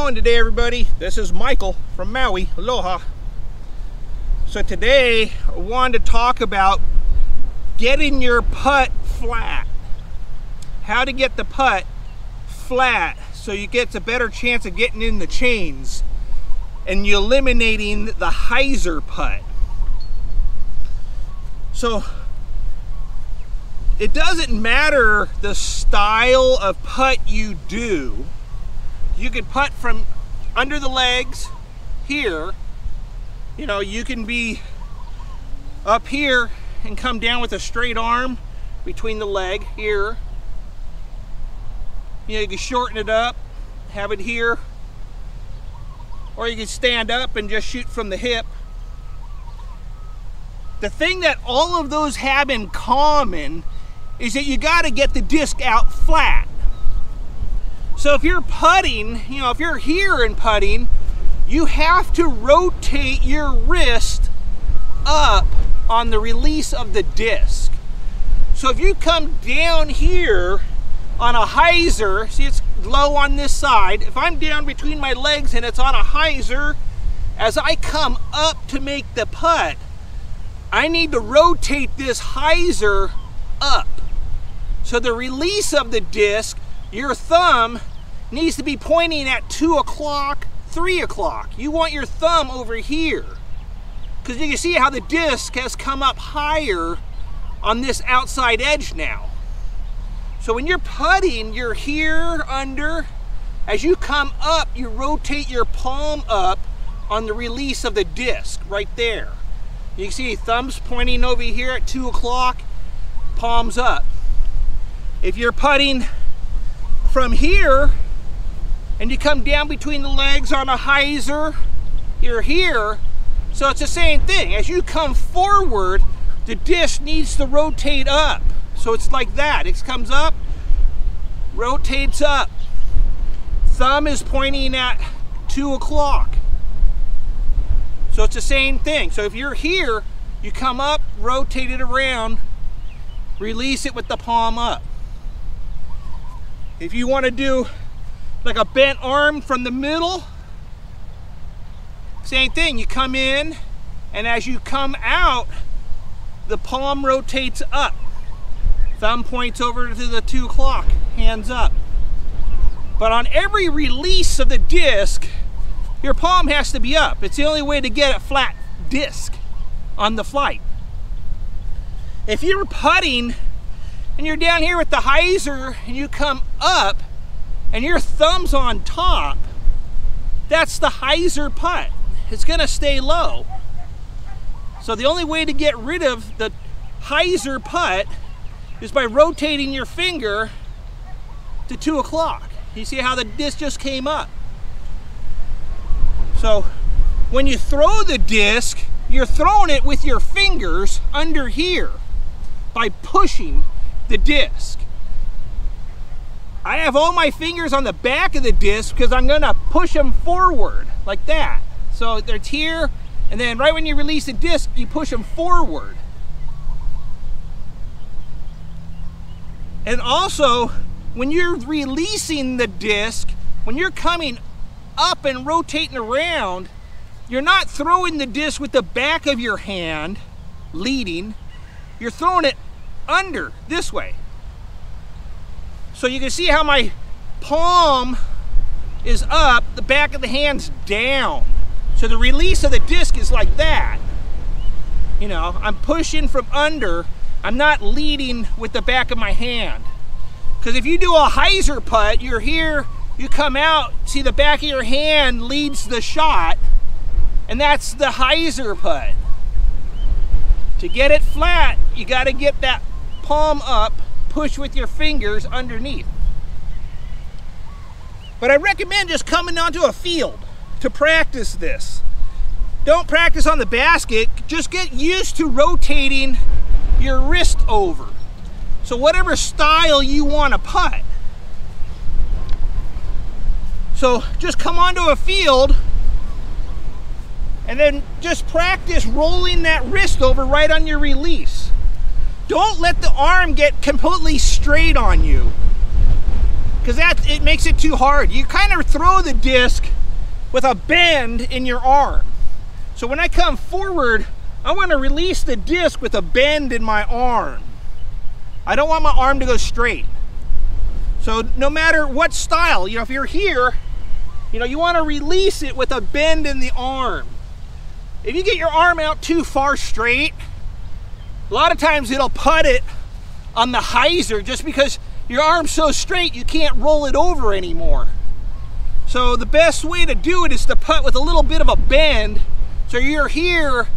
going today, everybody? This is Michael from Maui. Aloha. So today I wanted to talk about getting your putt flat. How to get the putt flat so you get a better chance of getting in the chains and you eliminating the hyzer putt. So it doesn't matter the style of putt you do. You can putt from under the legs here. You know, you can be up here and come down with a straight arm between the leg here. You know, you can shorten it up, have it here, or you can stand up and just shoot from the hip. The thing that all of those have in common is that you got to get the disc out flat. So if you're putting, you know, if you're here and putting, you have to rotate your wrist up on the release of the disc. So if you come down here on a hyzer, see it's low on this side, if I'm down between my legs and it's on a hyzer, as I come up to make the putt, I need to rotate this hyzer up. So the release of the disc, your thumb needs to be pointing at 2 o'clock, 3 o'clock. You want your thumb over here, because you can see how the disc has come up higher on this outside edge now. So when you're putting, you're here under. As you come up, you rotate your palm up on the release of the disc right there. You can see thumbs pointing over here at 2 o'clock, palms up. If you're putting from here and you come down between the legs on a hyzer, you're here. So it's the same thing. As you come forward, the disc needs to rotate up. So it's like that. It comes up, rotates up. Thumb is pointing at 2 o'clock. So it's the same thing. So if you're here, you come up, rotate it around, release it with the palm up. If you want to do like a bent arm from the middle, same thing. You come in, and as you come out, the palm rotates up. Thumb points over to the 2 o'clock, hands up. But on every release of the disc, your palm has to be up. It's the only way to get a flat disc on the flight. If you're putting and you're down here with the hyzer and you come up and your thumb's on top, that's the hyzer putt. It's gonna stay low. So the only way to get rid of the hyzer putt is by rotating your finger to 2 o'clock. You see how the disc just came up? So when you throw the disc, you're throwing it with your fingers under here by pushing the disc. I have all my fingers on the back of the disc because I'm gonna push them forward like that. So they're here, and then right when you release the disc, you push them forward. And also, when you're releasing the disc, when you're coming up and rotating around, you're not throwing the disc with the back of your hand leading, you're throwing it under this way. So you can see how my palm is up, the back of the hand's down. So the release of the disc is like that. You know, I'm pushing from under, I'm not leading with the back of my hand. Because if you do a hyzer putt, you're here, you come out, see the back of your hand leads the shot, and that's the hyzer putt. To get it flat, you got to get that palm up, push with your fingers underneath. But I recommend just coming onto a field to practice this. Don't practice on the basket, just get used to rotating your wrist over. So whatever style you want to putt. So just come onto a field and then just practice rolling that wrist over right on your release. Don't let the arm get completely straight on you, because it makes it too hard. You kind of throw the disc with a bend in your arm. So when I come forward, I want to release the disc with a bend in my arm. I don't want my arm to go straight. So no matter what style, if you're here, you want to release it with a bend in the arm. If you get your arm out too far straight, a lot of times it'll putt it on the hyzer just because your arm's so straight you can't roll it over anymore. So the best way to do it is to putt with a little bit of a bend. So you're here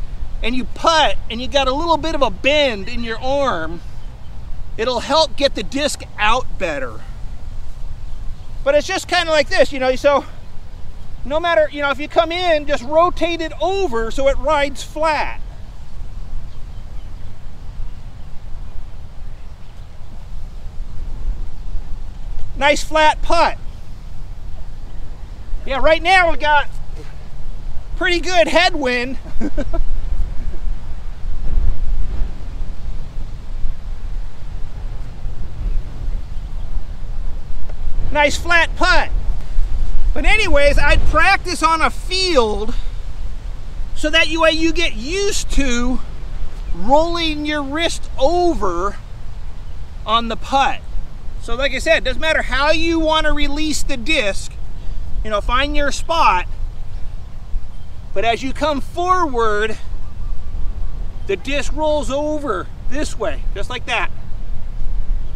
and you putt and you got a little bit of a bend in your arm. It'll help get the disc out better. But it's just kind of like this, so no matter, if you come in, just rotate it over so it rides flat. Nice flat putt. Yeah, right now we got pretty good headwind. Nice flat putt. But anyways, I'd practice on a field so that you get used to rolling your wrist over on the putt. So like I said, it doesn't matter how you want to release the disc, find your spot. But as you come forward, the disc rolls over this way, just like that.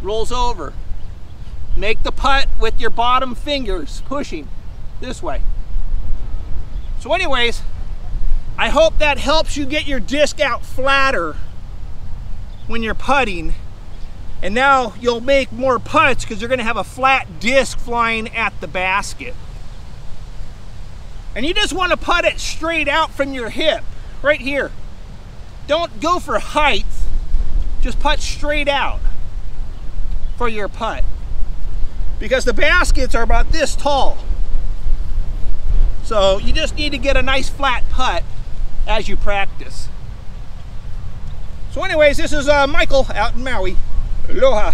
Rolls over. Make the putt with your bottom fingers pushing this way. So anyways, I hope that helps you get your disc out flatter when you're putting. And now you'll make more putts because you're going to have a flat disc flying at the basket. And you just want to putt it straight out from your hip, right here. Don't go for height, just putt straight out for your putt. Because the baskets are about this tall. So you just need to get a nice flat putt as you practice. So anyways, this is Michael out in Maui. Aloha.